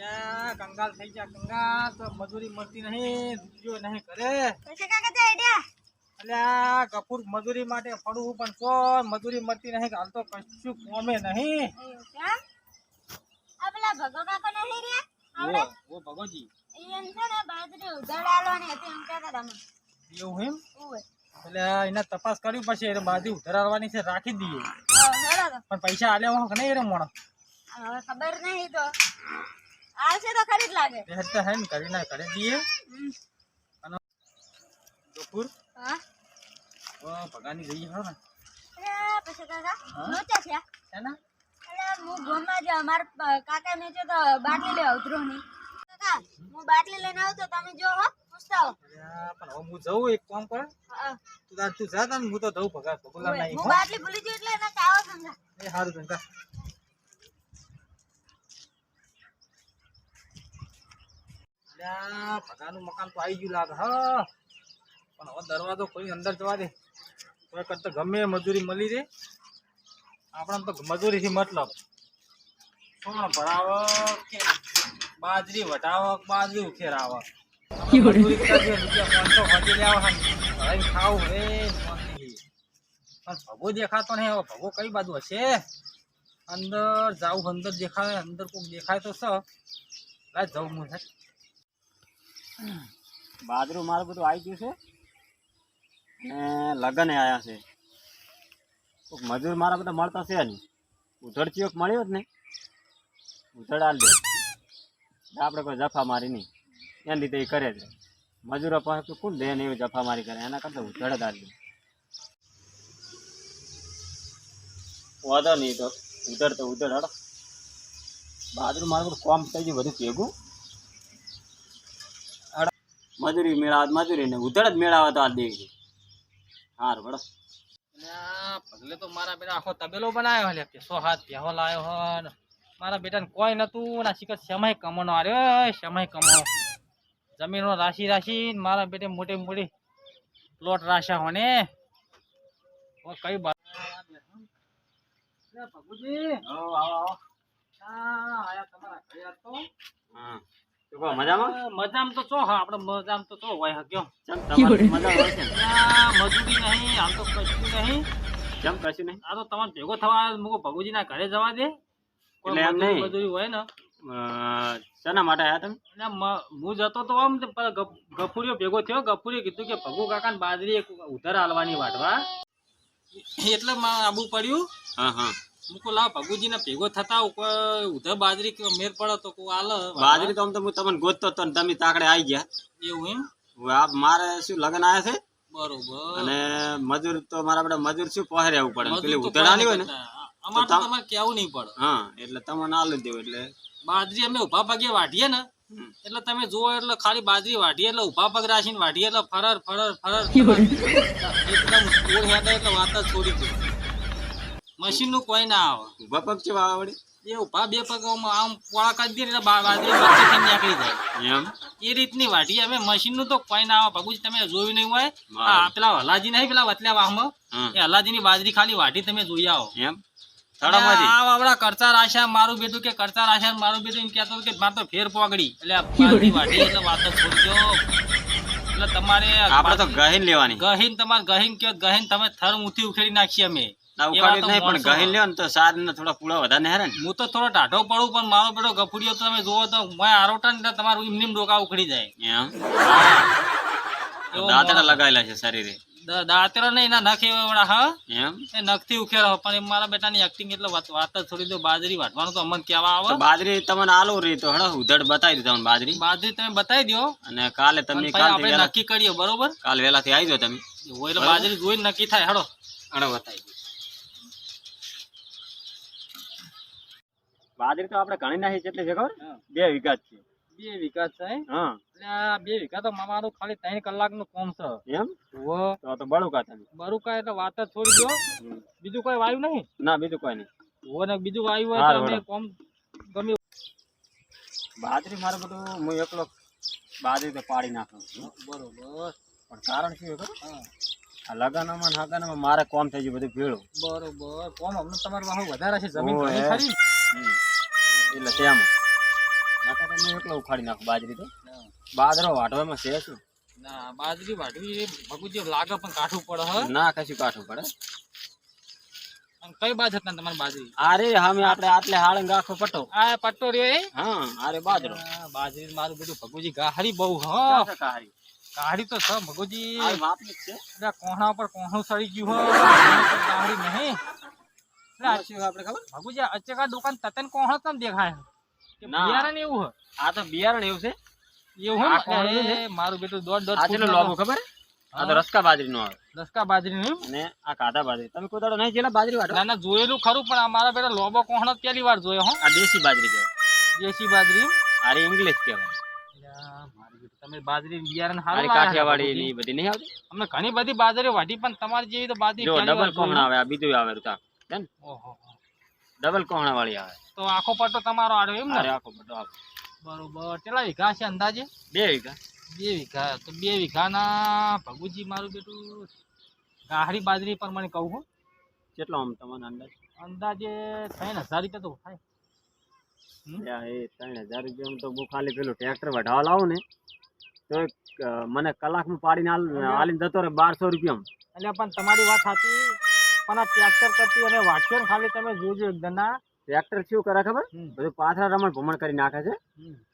અલ્યા કંગાલ થઈ ગયા કંગાલ તો મજૂરી મળતી નહીં રૂપિયો નહીં કરે પૈસા કાકા તે આઈડિયા અલ્યા કપૂર મજૂરી માટે ફરવું પણ તો મજૂરી મળતી નહીં હાલ તો કશું કોમે નહીં કેમ આ પેલા ભગો કાકો નહીં રે આવડે ઓ ભગોજી એમ છે ને બાજરી ઉધાર આલવાની હતી એમ કહેતા તમે એવું એમ ઓય એટલે એના તપાસ કરવી પડશે એટલે બાજુ ઉધારવાની છે રાખી દઈએ હેડો તો પણ પૈસા આલ્યા હોય કે નહીં રે મોણો હવે ખબર નહીં તો આવશે તો ખરી જ લાગે એટલે હે ને કરી દઈએ અને કપૂર હા ઓ ભગાની જઈએ હો ને અરે પછી કાકા નોચા છે હે ને અરે હું ગોમાં જ અમાર કાકા ને તો બાટલી લે ઉતરો નહીં કાકા હું બાટલી લઈને આવતો તમે જો હો પૂછતા હો અલ્યા પણ હવે હું જઉં એક કામ કર તું જા તા હું તો જઉં ભગા ભગલા નહીં હું બાટલી ભૂલી ગયો એટલે એને કાવો સમજા એ સારું ધંધા અલ્યા ભગાનું મકાન તો આવી ગયું લાગે હા પણ હવે દરવાજો ખોલી અંદર જવા દે કોઈ કરતા ગમે એ મજૂરી મળી રે આપણને તો મજૂરીથી મતલબ સોણ ભરાવ કે બાજરી વટાવ બાજરી ઉખેરાવ મજૂરી કરતા રૂપિયા 500 ખર્ચી લેવા હવે ખાવું હે શાંતિથી પણ ભગો દેખાતો નહીં હવે ભગો કઈ બાજુ હશે અંદર જાવું અંદર દેખાય અંદર કોઈક દેખાય તો લાય જવું હું છે બાજરું મારું બધું આવી ગયું છે ને લગન આવ્યા છે કોઈક મજૂર મારા બધા મળતા છે નહીં ઉધડ ચિયોક મળ્યો જ ને ઉધડ આલ દે આપણે કોઈ જફા મારી નહીં એના લીધે એ કરે છે મજૂરો પાસે કોણ દે ને એવી જફા મારી કરે એના કરતાં ઉધડ જ આલ દે વાંધો નહીં તો ઉધડ હડો બાજરું મારું બધું કોમ થઈ ગયું બધું ભેગું મજૂરી મેળાવત મજૂરી ને ઉધડ જ મેળાવત આ દે હાર બડો પગલે તો મારા બેટા આખો તબેલો બનાવ્યો લે કે 100 હાથ પ્યાહો લાવ્યો હો ને મારા બેટાને કોઈ નતું ના શિકર સમય કમવાનો આર્યો સમય કમવાનો જમીનો રાશી મારા બેટે મોટી મોટી પ્લોટ રાશા હોને ઓ કઈ બાત ભગુજી આવો આયા તમારા ઘરે તો હા મજામાં મજામાં તો છો હા આપણે મજામાં તો છો હોય હક્યો તમારી મજા હોય છે મજૂરી નહીં હાલ તો કશું નહીં કેમ કશું નહીં આ તો તમારે ભેગો થવા મૂકો ભગુજીના ઘરે જવા દે એટલે એમ નહીં મજૂરી હોય ને શેના માટે આવ્યા તમે એટલે હું જતો તો આમ ગફુરીઓ ભેગો થયો ગફુરીએ કીધું કે ભગુ કાકાને બાજરી ઉધાર હાલવાની વાટવા એટલે આબુ પડ્યું હા હા મુકો લાવ ભગુજીને ભેગો થતા ઉધર બાજરી મેર પડે તો કોઈ આલે બાજરી તો આમ તો હું તમને ગોતતો હતો ને તમે તાકડે આવી ગયા એવું એમ આ મારે શું લગન આવ્યા છે બરોબર અને મજૂર તો મારા બધા મજૂર શું પહોંચે આવવું પડે પેલી ઉધર આલી હોય ને અમારે તો તમારે કેવું નહીં પડે હા એટલે તમને આલી દેવું એટલે બાજરી અમે ઉભા પગે વાઢીએ ને એટલે તમે જુઓ એટલે ખાલી બાજરી વાઢીએ એટલે ઉભા પગ રાખીને વાઢીએ એટલે ફરર એકદમ ઓળ હેડે એટલે વાત જ છોડી દે મશીન નું કોઈ ના આવે ઉભા પગ છે વાવડે એ ઉભા બે પગ આમ પોળા કરી દે એટલે બાજરી વચ્ચેથી નીકળી જાય એમ એ રીતની વાઢી અમે મશીન નું તો કોઈ ના આવે ભગુજી તમે જોયું નહીં હોય પેલા હલાજી નહીં પેલા વતલ્યા વાહમાં એ હલાજી ની બાજરી ખાલી વાઢી તમે જોઈ આવો એમ આપડા કરતા રાશા મારું બેટું કે કરતા રાશા મારું બેટું એમ કેતો કે મારે તો ફેર પોગડી એટલે બાજરી વાઢી એટલે વાત જ છોડજો એટલે તમારે આપણે તો ગહીન લેવાની ગહીન તમારે ગહીન કયો ગહીન તમે થર ઊંથી ઉખેડી નાખીએ અમે ઉખાડી નહીં પણ ગહીન લ્યો ને તો સાર ને થોડા પૂળા વધારે હેરે ને હું તો થોડો ટાઢો પડું પણ મારો બેટો ગફુડીઓ તમે જોવો તો મેં આરોટા ને તમારું એમની ડોકા ઉખડી જાય એમ દાંતડા લગાવેલા છે શરીરે દાંતરો નહીં એના નખ એવડા હા એમ એ નખથી ઉખેરો પણ મારા બેટાની એક્ટિંગ એટલે વાત જ થોડી દો બાજરી વાટવાનું તો અમને કેવા આવે બાજરી તમને આલુ રહી તો હડો ઉધડ બતાવી દો તમને બાજરી તમે બતાવી દો અને કાલે તમે આપણે નક્કી કરીએ બરોબર કાલ વેલાથી આવી જાઓ તમે એટલે બાજરી જોઈને નક્કી થાય હડો બતાવી બાજરી તો આપણે ઘણી નાખી કેટલી છે ખબર 2 વીઘા છે 2 વીઘા છે હા એટલે આ 2 વીઘા તો મારું ખાલી 3 કલાકનું કામ છે એમ તો બળુકા તમે બળુકા એટલે વાત જ છોડી દો બીજું કોઈ વાયુ નહીં ના બીજું કોઈ નહીં ને બીજું વાયુ હોય તો અમે કોમ ગમે બાજરી મારે બધું હું એકલો બાજરી તો પાડી નાખું બરોબર પણ કારણ શું ખબર આ લગનમાં ને હાગનમાં મારે કોમ થઈ ગયું બધું ભેળું બરોબર કોમ અમને તમારું વાહુ વધારે છે જમીન ઘણી ખરી એટલે તેમ નાકા તો હું એકલો ઉખાડી નાખું બાજરી તો બાજરો વાટવામાં છે શું ના બાજરી વાટવી એ ભગુજી લાગે પણ કાઠું પડે હ ના કશું કાઠું પડે અને કઈ બાજ હતા તમારી બાજરી અરે અમે આપણે આટલે હાળંગ આખો પટ્ટો આ પટ્ટો રે હા અરે બાજરો બાજરી મારું બધું ભગુજી ગાહરી બહુ હ ક્યાં છે કાળી ગાહરી તો છે ભગુજી આ માપની જ છે એટલે કોહણા પર કોહણું સડી ગયું હો ગાહરી નહીં શું આપણે ખબર ભગુજી અચકા દુકાન તતન કોહણો તમ દેખાય કે ના. બિયારણ એવું હ આ તો બિયારણ એવું છે એવું આ હે કોહણું ને? છે? એ મારું બેટું દોઢ આ ચેટલું લાંબુ ખબર આ તો રસકા બાજરી નો આવે દસકા બાજરી નું અને આ કાઢા બાજરી તમે કોઈ દાડો નહીં જેલા બાજરી વાટો ના ના જોયેલું ખરું પણ અમારા બેટા લોબો કોહણો પહેલી વાર જોયો હો આ દેશી બાજરી કહેવાય દેશી બાજરી આરે ઇંગ્લિશ કહેવાય મારી બેટી તમે બાજરી બિયારણ આરે હારું કાઠિયાવાડી ની બધી નહીં આવતી અમે ઘણી બધી બાજરીઓ વાટી પણ તમારી જેવી તો બાજરી જો પહેલી વાર ડબલ કોહણા જોઈ. આવે આ બીજું આવે તા હે ને ઓહો ડબલ કોહણા વાળી આવે તો આખો પટ્ટો તમારો આડ્યો એમ અરે ને આખો બધો આવે બરોબર કેટલા વીઘા છે અંદાજે 2 વીઘા 2 વીઘા તો 2 વીઘાના ભગુજી મારું બેટું ગાહરી બાજરી પર મને કહું હું કેટલો આમ તમને અંદાજ અંદાજે 3000 રૂપિયા તો થાય યા એ 3000 રૂપિયા તો હું ખાલી પેલું ટ્રેક્ટર વઢાવા લાવું ને તો મને કલાકમાં પાડીને આલીને જતો રહે 1200 રૂપિયામાં એટલે પણ તમારી વાત સાચી પણ આ ટ્રેક્ટર કરતી અને વાંચ્યો ને ખાલી તમે જોજો એકદમ ના ટ્રેક્ટર શું કરે ખબર બધું પાથરા રમણ ભમણ કરી નાખે છે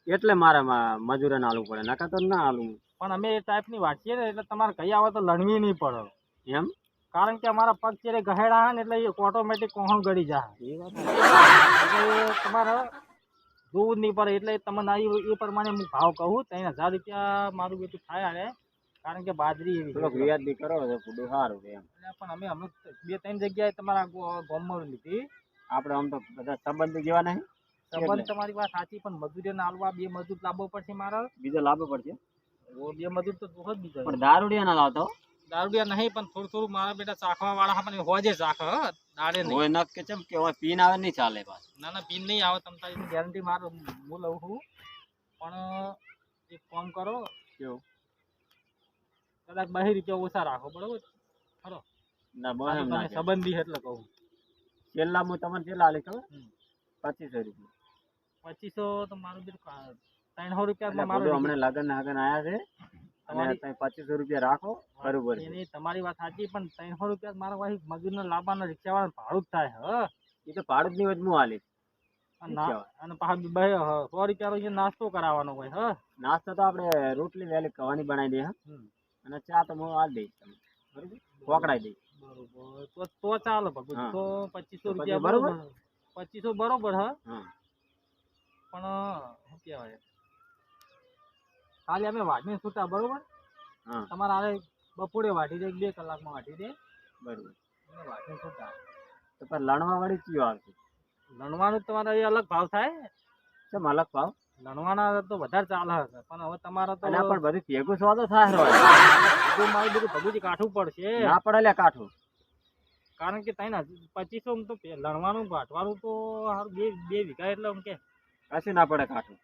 એટલે મારે મજૂરોને આલવું પડે નકા તો ના આલું પણ અમે એ ટાઈપની વાંચીએ ને એટલે તમારે કઈ આવે તો લણવી નહીં પડે એમ કારણ કે અમારા પગ ચેરે ગહેડા હે ને એટલે એ ઓટોમેટિક કોહણ ગળી જાય એ વાત એટલે તમારે જોવું જ નહીં પડે એટલે તમને એ પ્રમાણે હું ભાવ કહું 3000 રૂપિયા મારું બેટું થાય આરે કારણ કે બાજરી એવી થોડોક છે. વ્યાજબી કરો તો થોડું સારું એમ એટલે પણ અમે અમુક 2-3 જગ્યાએ તમારા ગામમાં લીધી આપણે આમ તો બધા સંબંધ જેવા નહીં સંબંધ તમારી વાત સાચી પણ મજૂરીને આલવા 2 મજૂર લાવવો પડશે મારે બીજો લાભ પડશે 2 મજૂર તો જોવો જ બીજો પણ દારૂડિયા ના લાવતો દારૂડિયા નહીં પણ થોડું થોડું મારા બેટા ચાખવા વાળા પણ હોજે ચાખ દાડે નહીં હોય નક કે ચમ કે હોય પીન આવે નહીં ચાલે પાછ ના ના પીન નહીં આવે તમ તારી ગેરંટી મારું હું લઉં છું પણ એક કામ કરો કેવું કદાચ 2 રૂપિયા ઓછા રાખો બરોબર ખરો ના બસ એમ તમે ના કહેવાય. સંબંધી એટલે કહું છેલ્લા હું તમને કેટલા આલી ખબર 2500 રૂપિયા 2500 તો મારું બીજું 300 રૂપિયા એટલે મારું બધું હમણાં લગન આયા છે અને તમે 2500 રૂપિયા રાખો બરોબર છે. એની તમારી વાત સાચી પણ 300 રૂપિયા મારા વાહી મજૂરને લાવવાનો રિક્ષાવાળા ભાડું જ થાય એ તો ભાડું જ નહીં હોય તો હું આલીશ અને પાછા 100 રૂપિયા નો નાસ્તો કરાવવાનો હોય નાસ્તો તો આપણે રોટલી વહેલી કવાની બનાવી દે અને ચા તો હું આલી દઈશ તમને બરોબર પકડાઈ દઈશ બરોબર તો ચાલો ભગત હા. તો 2500 તો રૂપિયા બરોબર? બરોબર 2500 બરોબર હા પણ શું કહેવાય ખાલી અમે વાટને છૂટા બરોબર હા તમારે આરે બપોરે વાટી દે 2 કલાકમાં વાટી દે બરોબર અમે વાટને છૂટા તો પણ લણવા વાળી કયો આવશે લણવાનું તમારે એ અલગ ભાવ થાય કેમ અલગ ભાવ લણવાના તો વધારે ચાલે હશે પણ હવે તમારે તો એટલે પણ બધું ભેગું સ્વાદો થાય રોય. બધું મારું બધું ભગુજી કાઠું પડશે ના પડે લે કાઠું કારણ કે તઈ 2500 તો લણવાનું વાટવાનું તો હારું 2 વીઘા એટલે એમ કે કશું ના પડે કાઠું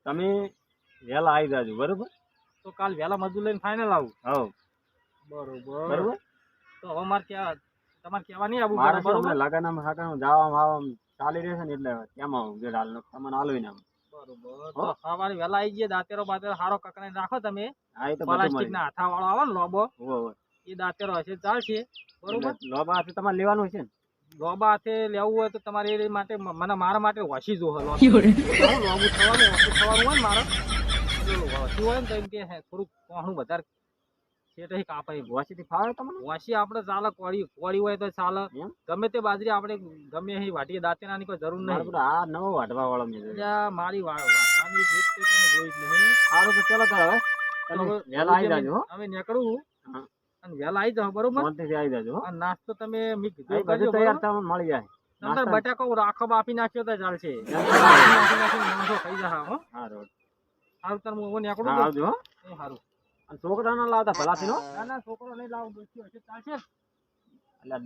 તમે વહેલા આવી જાજો બરોબર તો કાલ વહેલા મજૂર લઈને ફાઇનલ આવું હવ બરોબર બરોબર તો હવે મારે તમારે કહેવા નહીં આવવું મારે પડે, શું બરોબર લગન હાકણ જવામાં આવવામાં ચાલી રહેશે ને એટલે કેમાં આવું જે હાલ તમને આલોય ને આમ બરોબર તો સવારે વહેલા આવી જઈએ દાંતેરો બાતેરો હારો કકડાઈને રાખો તમે હા એ તો બધું પ્લાસ્ટિક મળી ના હાથા વાળો આવે ને લોબો હોય એ દાંતેરો હશે ચાલશે બરોબર લોબા હાથે તમારે લેવાનું છે ને લોબા હાથે લેવું હોય તો તમારે એ માટે મારા માટે વાસી જો લોબું થવાનું ઓછું થવાનું હોય ને મારે વાસી હોય ને તો એમ કે થોડુંક કોહણું વધારે સેટ કાપાય વાસીથી ફાવે તમને વાસી આપણે ચાલે કોળી હોય તો ચાલે એમ? ગમે તે બાજરી આપણે ગમે અહીં વાટીએ દાંતેરાની કોઈ જરૂર મારે નહીં બધું આ નવો વાટવા વાળો મેં જોયો. એટલે મારી વાટવાની રીત તો તમે જોઈ જ નહીં સારું તો ચાલો તાર હવે તમે તો વહેલા આવી જાજો હો અમે નીકળું હા. અને વહેલા આવી જાઓ બરોબર શાંતિથી આવી જાજો હો અને નાસ્તો તમે મેં અહીં કીધું બધું કરજો તૈયાર બરોબર? તમને મળી જાય નહીંતર નાસ્તા- બટાકો રાખો બાફી નાખ્યો તો ચાલશે નાસ્તા- માણસો ખાઈ જા હો સારું સારું તાર હું નીકળું હા તો આવજો હો એ સારું અને છોકરા ના લાવતા ભલાથી નો ના ના છોકરો નહીં લાવું ચાલશે એટલે